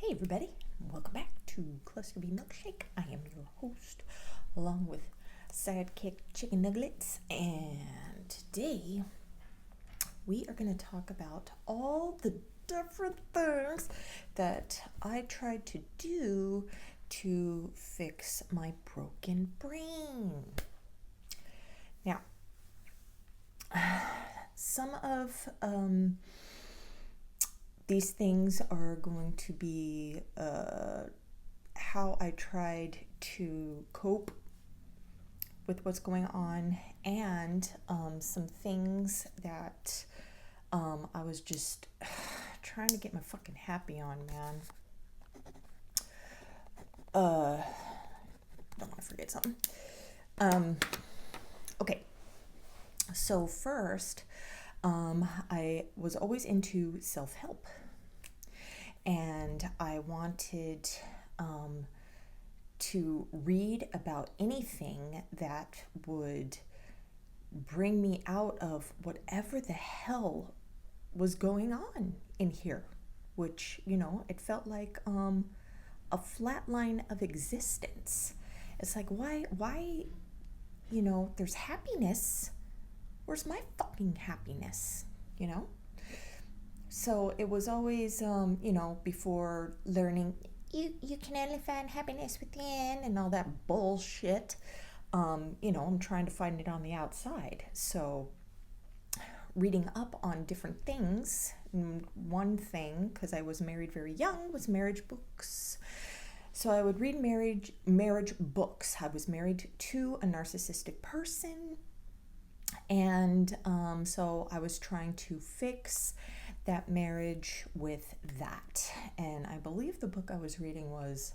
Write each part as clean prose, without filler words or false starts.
Hey everybody, welcome back to Cluster B Milkshake. I am your host, along with Sidekick Chicken Nuggets, and today we are going to talk about all the different things that I tried to do to fix my broken brain. Now, some of these things are going to be how I tried to cope with what's going on, and some things that I was just trying to get my fucking happy on, man. Don't want to forget something. Okay. So first, I was always into self-help, and I wanted to read about anything that would bring me out of whatever the hell was going on in here, which, it felt like a flat line of existence. It's like, why, there's happiness. Where's my fucking happiness, So it was always, before learning, you can only find happiness within and all that bullshit, I'm trying to find it on the outside. So reading up on different things, one thing, because I was married very young, was marriage books. So I would read marriage books. I was married to a narcissistic person. And so I was trying to fix that marriage with that. And I believe the book I was reading was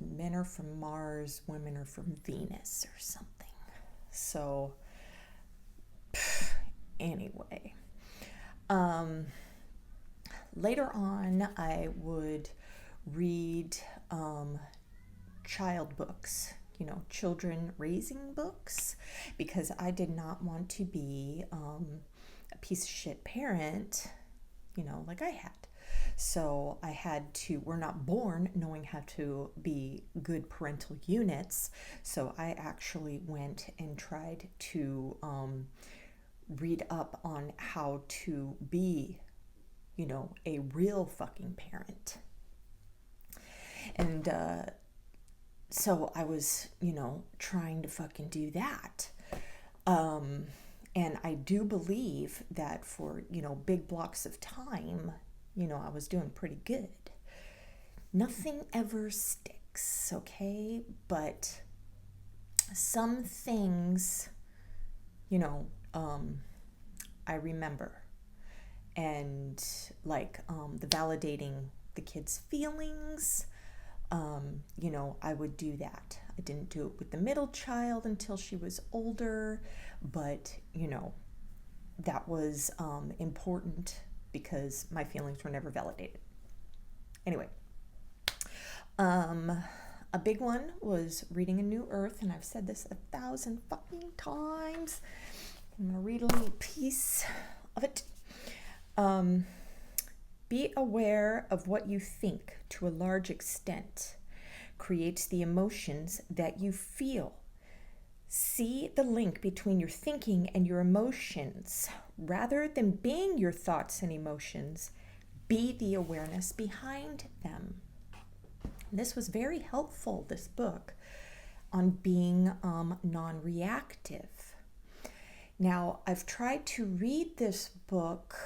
Men Are From Mars, Women Are From Venus or something. So anyway, later on I would read child books, children raising books, because I did not want to be a piece of shit parent, like I had. So I had to, we're not born knowing how to be good parental units. So I actually went and tried to read up on how to be, a real fucking parent. And so I was, trying to fucking do that. And I do believe that for, big blocks of time, I was doing pretty good. Nothing ever sticks, okay? But some things, I remember. And like the validating the kids' feelings, I would do that. I didn't do it with the middle child until she was older, but, that was important because my feelings were never validated. Anyway, a big one was reading A New Earth, and I've said this 1,000 fucking times. I'm going to read a little piece of it. Be aware of what you think to a large extent creates the emotions that you feel. See the link between your thinking and your emotions. Rather than being your thoughts and emotions, be the awareness behind them. This was very helpful, this book, on being non-reactive. Now, I've tried to read this book.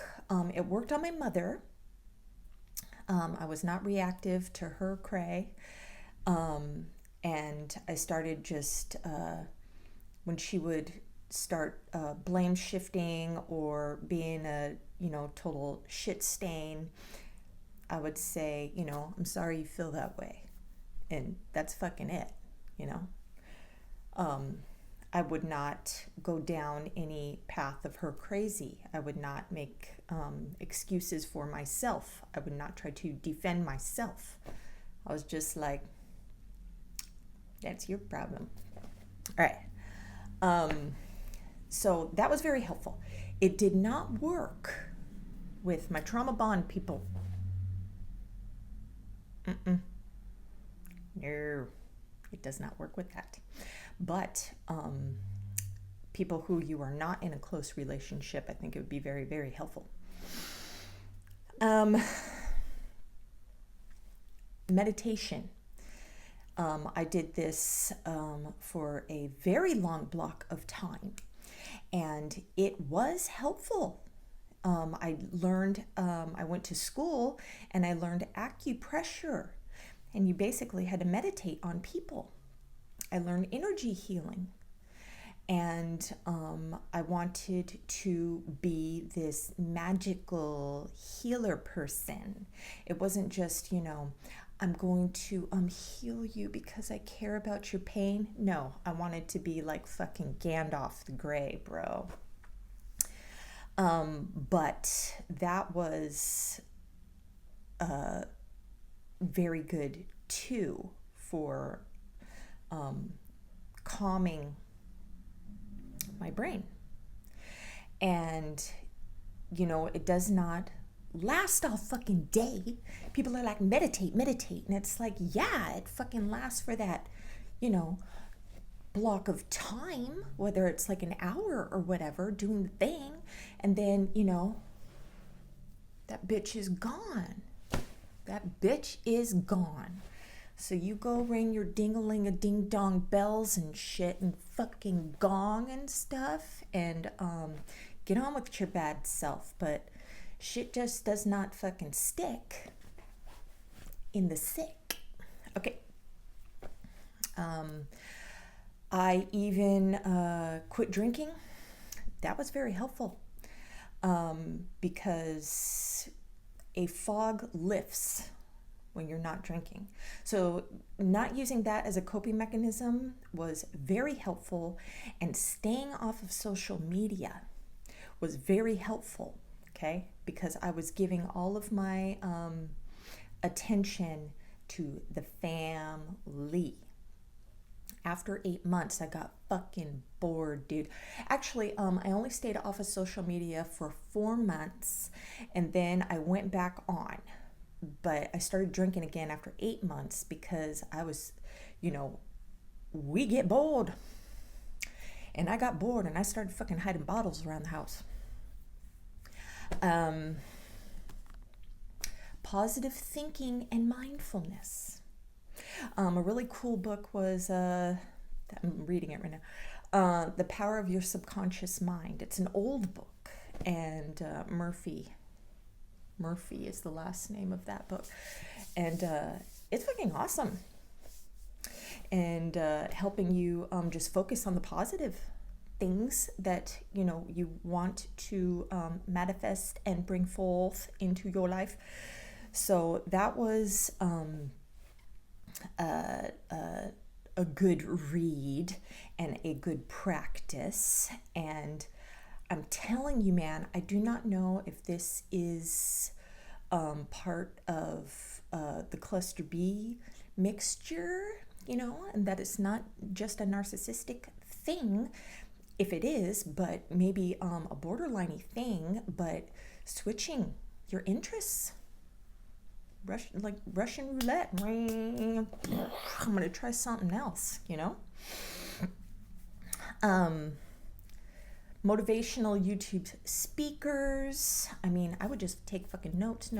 It worked on my mother. I was not reactive to her cray. And I started just, when she would start blame shifting or being a, total shit stain, I would say, I'm sorry you feel that way. And that's fucking it, I would not go down any path of her crazy. I would not make excuses for myself. I would not try to defend myself. I was just like, that's your problem. All right. So that was very helpful. It did not work with my trauma bond people. Mm-mm. No, it does not work with that. But people who you are not in a close relationship, I think it would be very, very helpful. Meditation. I did this for a very long block of time, and it was helpful. I went to school and I learned acupressure, and you basically had to meditate on people. I learned energy healing, and I wanted to be this magical healer person. It wasn't just, I'm going to heal you because I care about your pain. No, I wanted to be like fucking Gandalf the Grey, bro. But that was very good too for calming my brain. And, it does not last all fucking day. People are like, meditate, meditate. And it's like, yeah, it fucking lasts for that, block of time, whether it's like an hour or whatever, doing the thing. And then, that bitch is gone. That bitch is gone. So you go ring your ding-a-ling-a-ding-dong bells and shit and fucking gong and stuff and get on with your bad self. But shit just does not fucking stick in the sick. Okay. I even quit drinking. That was very helpful because a fog lifts when you're not drinking. So not using that as a coping mechanism was very helpful, and staying off of social media was very helpful, okay? Because I was giving all of my attention to the family. After 8 months, I got fucking bored, dude. Actually, I only stayed off of social media for 4 months, and then I went back on. But I started drinking again after 8 months because I was, we get bored. And I got bored and I started fucking hiding bottles around the house. Positive thinking and mindfulness. A really cool book was, I'm reading it right now, The Power of Your Subconscious Mind. It's an old book, and Murphy is the last name of that book. And it's fucking awesome. And helping you just focus on the positive things that, you want to manifest and bring forth into your life. So that was a good read and a good practice. And I'm telling you, man, I do not know if this is part of the cluster B mixture, and that it's not just a narcissistic thing, if it is, but maybe a borderline-y thing, but switching your interests. Like Russian roulette. I'm going to try something else, Motivational YouTube speakers. I would just take fucking notes.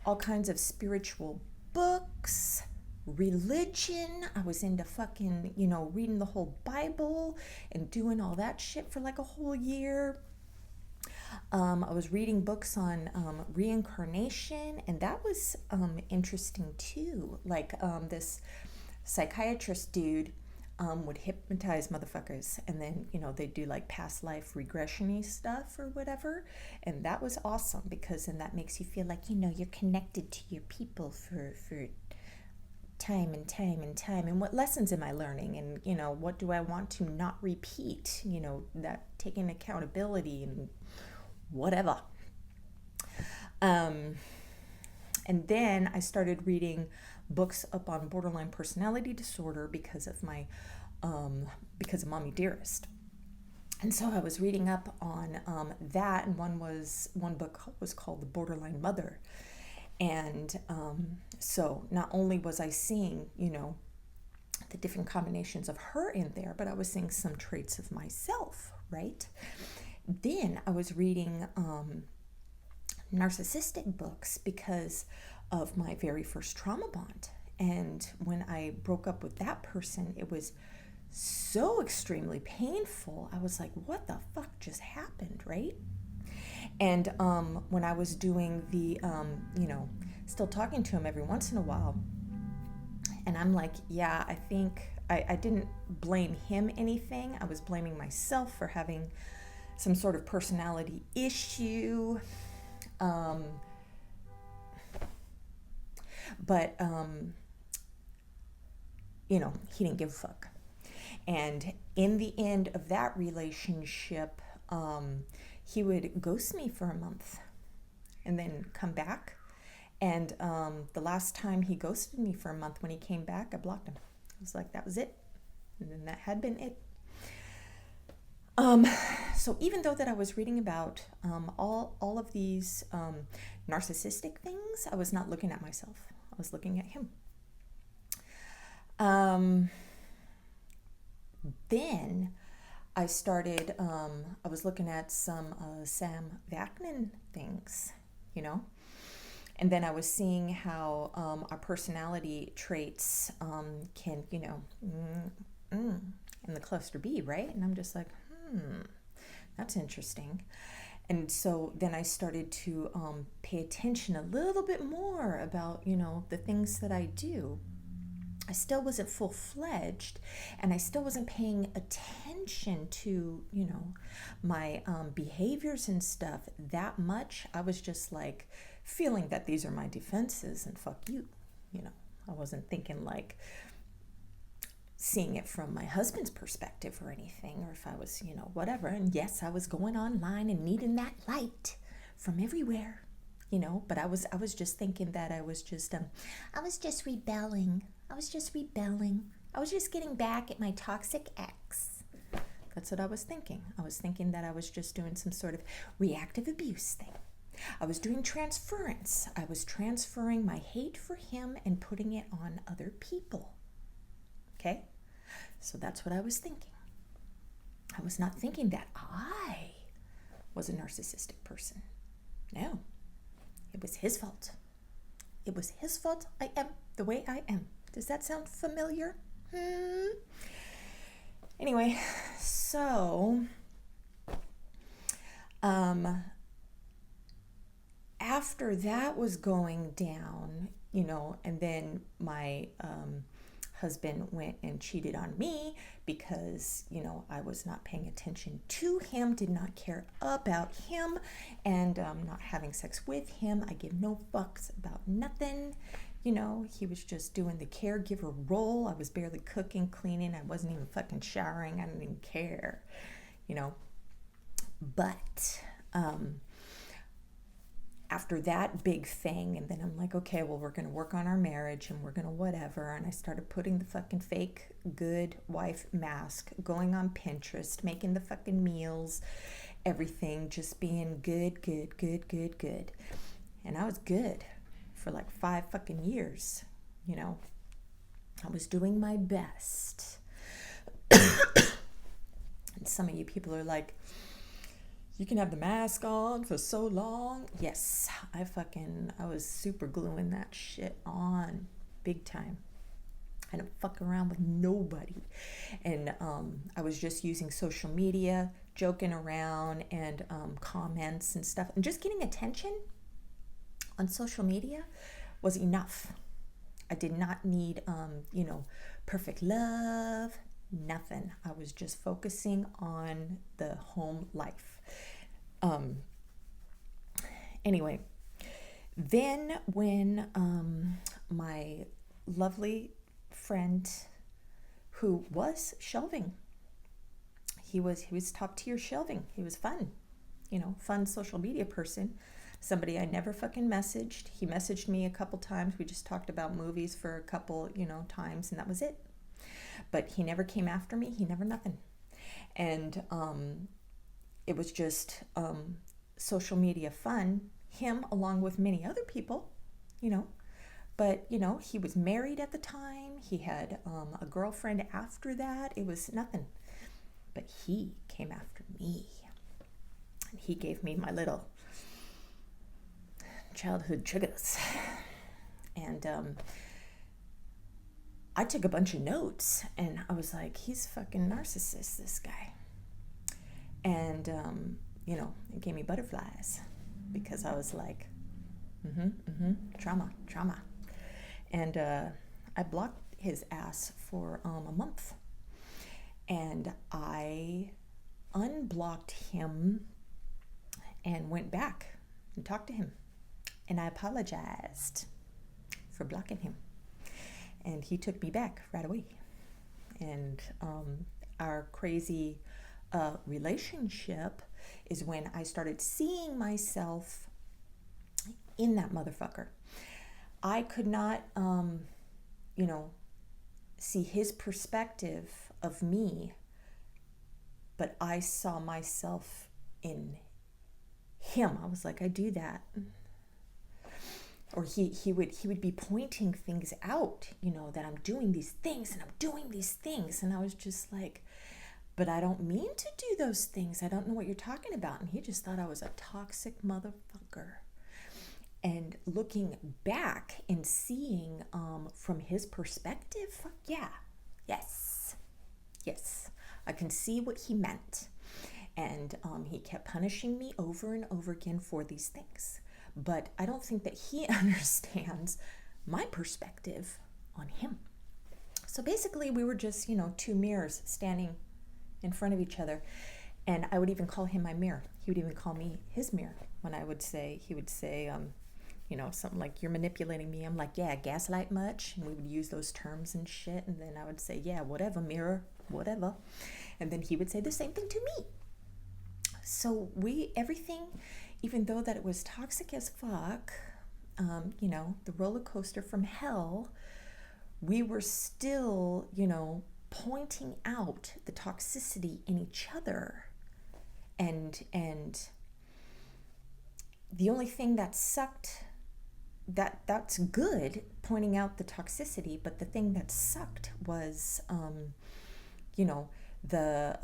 All kinds of spiritual books. Religion. I was into fucking, reading the whole Bible and doing all that shit for like a whole year. I was reading books on reincarnation, and that was interesting too. Like this psychiatrist dude would hypnotize motherfuckers, and then they do like past life regression-y stuff or whatever, and that was awesome because then that makes you feel like you're connected to your people for time and time and time, and what lessons am I learning, and what do I want to not repeat, that taking accountability and whatever. And then I started reading books up on borderline personality disorder because of my because of Mommy Dearest. And so I was reading up on that, and one book was called The Borderline Mother. And so not only was I seeing, the different combinations of her in there, but I was seeing some traits of myself, right? Then I was reading narcissistic books because of my very first trauma bond. And when I broke up with that person, it was so extremely painful. I was like, what the fuck just happened, right? And when I was doing the, still talking to him every once in a while, and I'm like, yeah, I think I didn't blame him anything. I was blaming myself for having some sort of personality issue. But he didn't give a fuck. And in the end of that relationship, he would ghost me for a month and then come back. And the last time he ghosted me for a month, when he came back, I blocked him. I was like, that was it. And then that had been it. So even though that I was reading about all of these narcissistic things, I was not looking at myself. I was looking at him. Then I started, I was looking at some Sam Vaknin things, and then I was seeing how our personality traits can, in the cluster B, right? And I'm just like, that's interesting. And so then I started to pay attention a little bit more about, the things that I do. I still wasn't full-fledged, and I still wasn't paying attention to, my behaviors and stuff that much. I was just like feeling that these are my defenses and fuck you, I wasn't thinking like seeing it from my husband's perspective or anything, or if I was, whatever. And yes, I was going online and needing that light from everywhere, but I was just thinking that I was just rebelling. I was just getting back at my toxic ex. That's what I was thinking. I was thinking that I was just doing some sort of reactive abuse thing. I was doing transference. I was transferring my hate for him and putting it on other people. Okay? So that's what I was thinking. I was not thinking that I was a narcissistic person. No. It was his fault. It was his fault I am the way I am. Does that sound familiar? Anyway, so after that was going down, and then my husband went and cheated on me because, I was not paying attention to him, did not care about him, and not having sex with him. I give no fucks about nothing. He was just doing the caregiver role. I was barely cooking, cleaning. I wasn't even fucking showering. I didn't even care, But after that big thing, and then I'm like, okay, well, we're going to work on our marriage and we're going to whatever. And I started putting the fucking fake good wife mask, going on Pinterest, making the fucking meals, everything, just being good. And I was good for like 5 fucking years, I was doing my best. And some of you people are like, you can have the mask on for so long. Yes, I was super gluing that shit on big time. I don't fuck around with nobody. And I was just using social media, joking around, and comments and stuff, and just getting attention on social media was enough. I did not need, perfect love, nothing. I was just focusing on the home life. Anyway, then when my lovely friend who was shelving, he was top tier shelving. He was fun, fun social media person. Somebody I never fucking messaged. He messaged me a couple times. We just talked about movies for a couple, times, and that was it. But he never came after me. He never nothing. And it was just social media fun. Him, along with many other people, you know. But, you know, he was married at the time. He had a girlfriend after that. It was nothing. But he came after me. And he gave me my little childhood triggers. And I took a bunch of notes. And I was like, he's fucking narcissist, this guy. And, you know, it gave me butterflies. Because I was like, trauma. And I blocked his ass for a month. And I unblocked him and went back and talked to him. And I apologized for blocking him. And he took me back right away. And our crazy relationship is when I started seeing myself in that motherfucker. I could not, you know, see his perspective of me, but I saw myself in him. I was like, I do that. Or he would be pointing things out, you know, that I'm doing these things and I'm doing these things. And I was just like, but I don't mean to do those things. I don't know what you're talking about. And he just thought I was a toxic motherfucker. And looking back and seeing from his perspective, fuck yeah, yes, I can see what he meant. And he kept punishing me over and over again for these things. But I don't think that he understands my perspective on him. So basically we were just, you know, two mirrors standing in front of each other. And I would even call him my mirror. He would even call me his mirror. When I would say, he would say, you know, something like, you're manipulating me. I'm like, yeah, gaslight much? And we would use those terms and shit. And then I would say, yeah, whatever, mirror, whatever. And then he would say the same thing to me. So everything, even though that it was toxic as fuck, you know, the roller coaster from hell, we were still, you know, pointing out the toxicity in each other. And the only thing that sucked, that's good, pointing out the toxicity, but the thing that sucked was, you know, the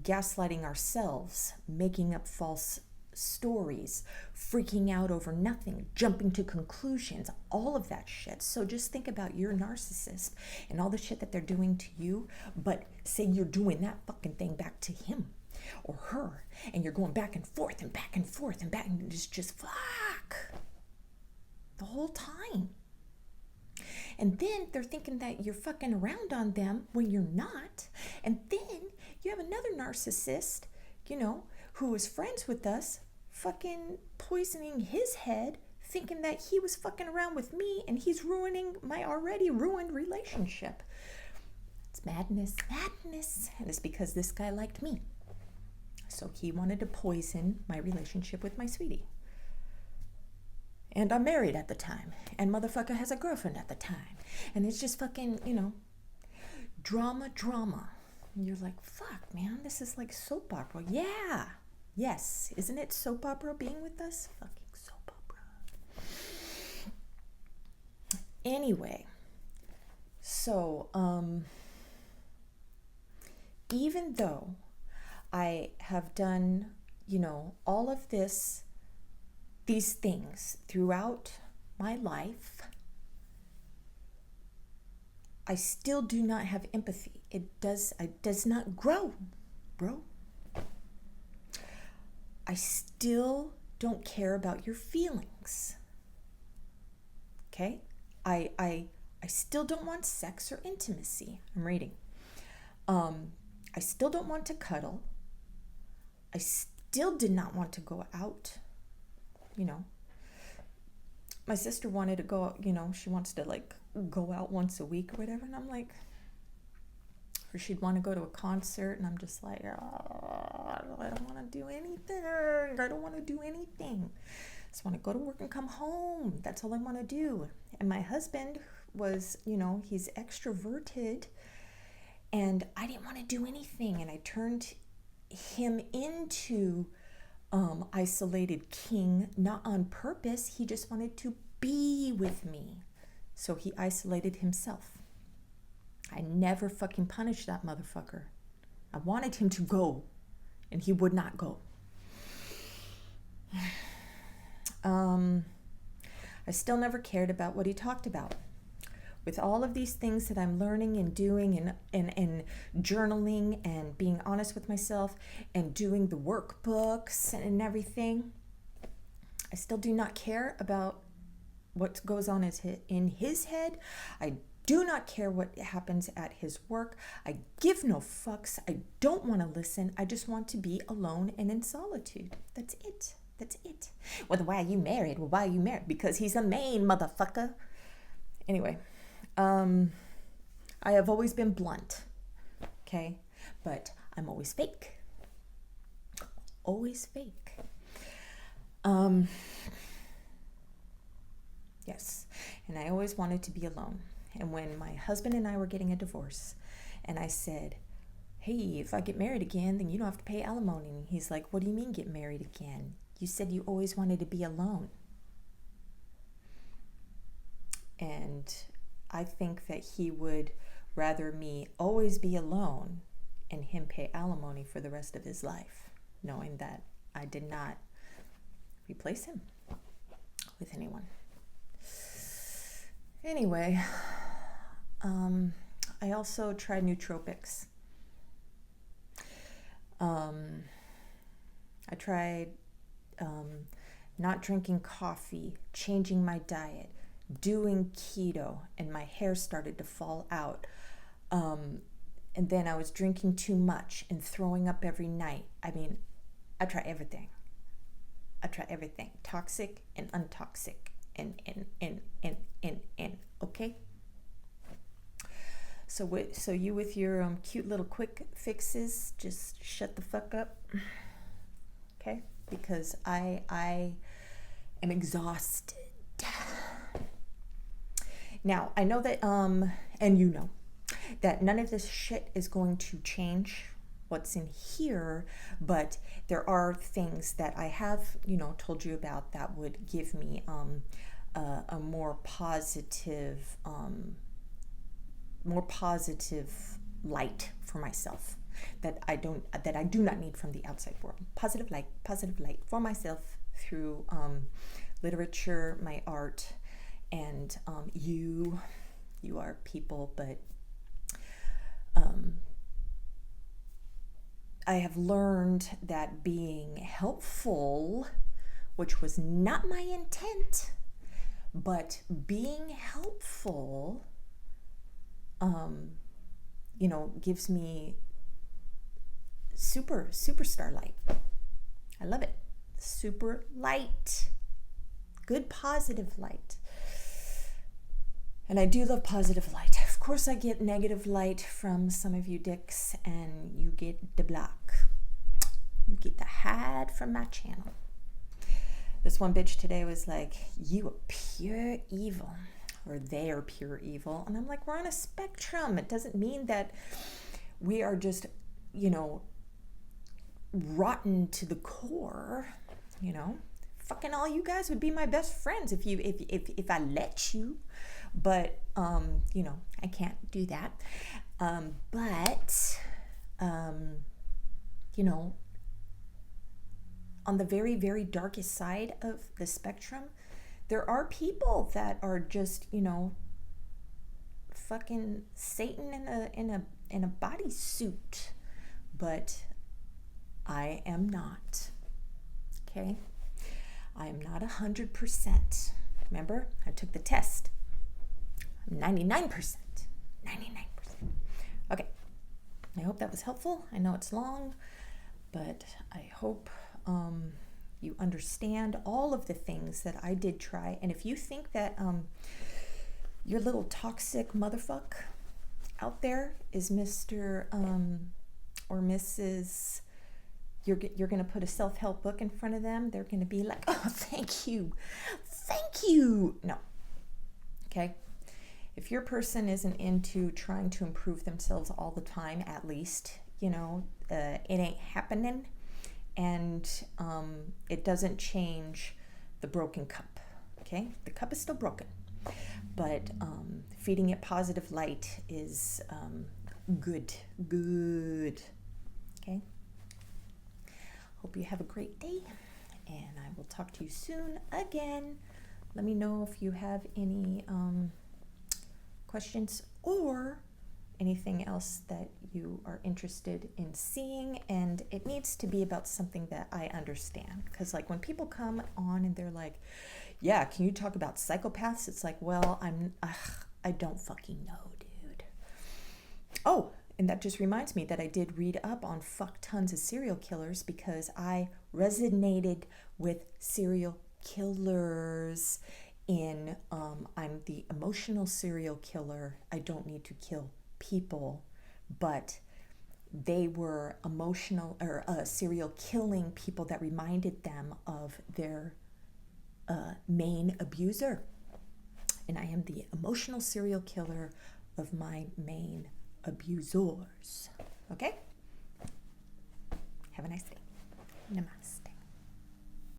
gaslighting ourselves, making up false stories, freaking out over nothing, jumping to conclusions, all of that shit. So just think about your narcissist and all the shit that they're doing to you, but say you're doing that fucking thing back to him or her, and you're going back and forth and back and forth and back, and it's just fuck the whole time. And then they're thinking that you're fucking around on them when you're not. And then you have another narcissist, you know, who was friends with us, fucking poisoning his head, thinking that he was fucking around with me and he's ruining my already ruined relationship. It's madness. And it's because this guy liked me. So he wanted to poison my relationship with my sweetie. And I'm married at the time. And motherfucker has a girlfriend at the time. And it's just fucking, you know, drama. And you're like, fuck, man, this is like soap opera. Yeah. Yes. Isn't it soap opera being with us? Fucking soap opera. Anyway. So, even though I have done, you know, all of these things throughout my life, I still do not have empathy. It does not grow, bro. I still don't care about your feelings. Okay? I still don't want sex or intimacy. I'm reading. I still don't want to cuddle. I still did not want to go out. You know, my sister wanted to go, you know, she wants to like go out once a week or whatever. And I'm like, or she'd want to go to a concert. And I'm just like, oh, I don't want to do anything. I don't want to do anything. I just want to go to work and come home. That's all I want to do. And my husband was, you know, he's extroverted. And I didn't want to do anything. And I turned him into isolated king, not on purpose. He just wanted to be with me. So he isolated himself. I never fucking punished that motherfucker. I wanted him to go, and he would not go. I still never cared about what he talked about. With all of these things that I'm learning and doing and journaling and being honest with myself and doing the workbooks and everything, I still do not care about what goes on in his head. I do not care what happens at his work. I give no fucks. I don't want to listen. I just want to be alone and in solitude. That's it. That's it. Well, why are you married? Well, why are you married? Because he's a main motherfucker. Anyway, I have always been blunt, okay? But I'm always fake. Always fake. Yes, and I always wanted to be alone. And when my husband and I were getting a divorce, and I said, hey, if I get married again, then you don't have to pay alimony. And he's like, what do you mean get married again? You said you always wanted to be alone. And I think that he would rather me always be alone and him pay alimony for the rest of his life, knowing that I did not replace him with anyone. Anyway, I also tried nootropics. I tried not drinking coffee, changing my diet, doing keto, and my hair started to fall out. And then I was drinking too much and throwing up every night. I mean, I try everything. Toxic and untoxic. And, okay? So you with your cute little quick fixes, just shut the fuck up. Okay? Because I am exhausted. Now, I know that, and you know, that none of this shit is going to change what's in here, but there are things that I have, told you about that would give me a more positive light for myself that I do not need from the outside world. Positive light for myself through literature, my art, and you are people, but I have learned that being helpful, which was not my intent, but being helpful, gives me superstar light. I love it. Super light. Good positive light. And I do love positive light. Of course I get negative light from some of you dicks, and you get the block. You get the hide from my channel. This one bitch today was like, you are pure evil. Or they are pure evil. And I'm like, we're on a spectrum. It doesn't mean that we are just, rotten to the core, Fucking all you guys would be my best friends if I let you. But, I can't do that. But, on the very, very darkest side of the spectrum, there are people that are just, fucking Satan in a bodysuit. But I am not. Okay? I am not 100%. Remember, I took the test. I'm 99%. 99%. Okay. I hope that was helpful. I know it's long, but I hope you understand all of the things that I did try. And if you think that your little toxic motherfuck out there is Mr. Or Mrs. You're going to put a self-help book in front of them. They're going to be like, oh, thank you. No. Okay? If your person isn't into trying to improve themselves all the time, at least, it ain't happening. and it doesn't change the broken cup. Okay, the cup is still broken, but feeding it positive light is good. Okay, hope you have a great day, and I will talk to you soon again. Let me know if you have any questions or anything else that you are interested in seeing, and it needs to be about something that I understand, because like when people come on and they're like, yeah, can you talk about psychopaths? It's like, well, I don't fucking know, dude. Oh, and that just reminds me that I did read up on fuck tons of serial killers because I resonated with serial killers in I'm the emotional serial killer. I don't need to kill people, but they were emotional or serial killing people that reminded them of their main abuser. And I am the emotional serial killer of my main abusers. Okay? Have a nice day. Namaste.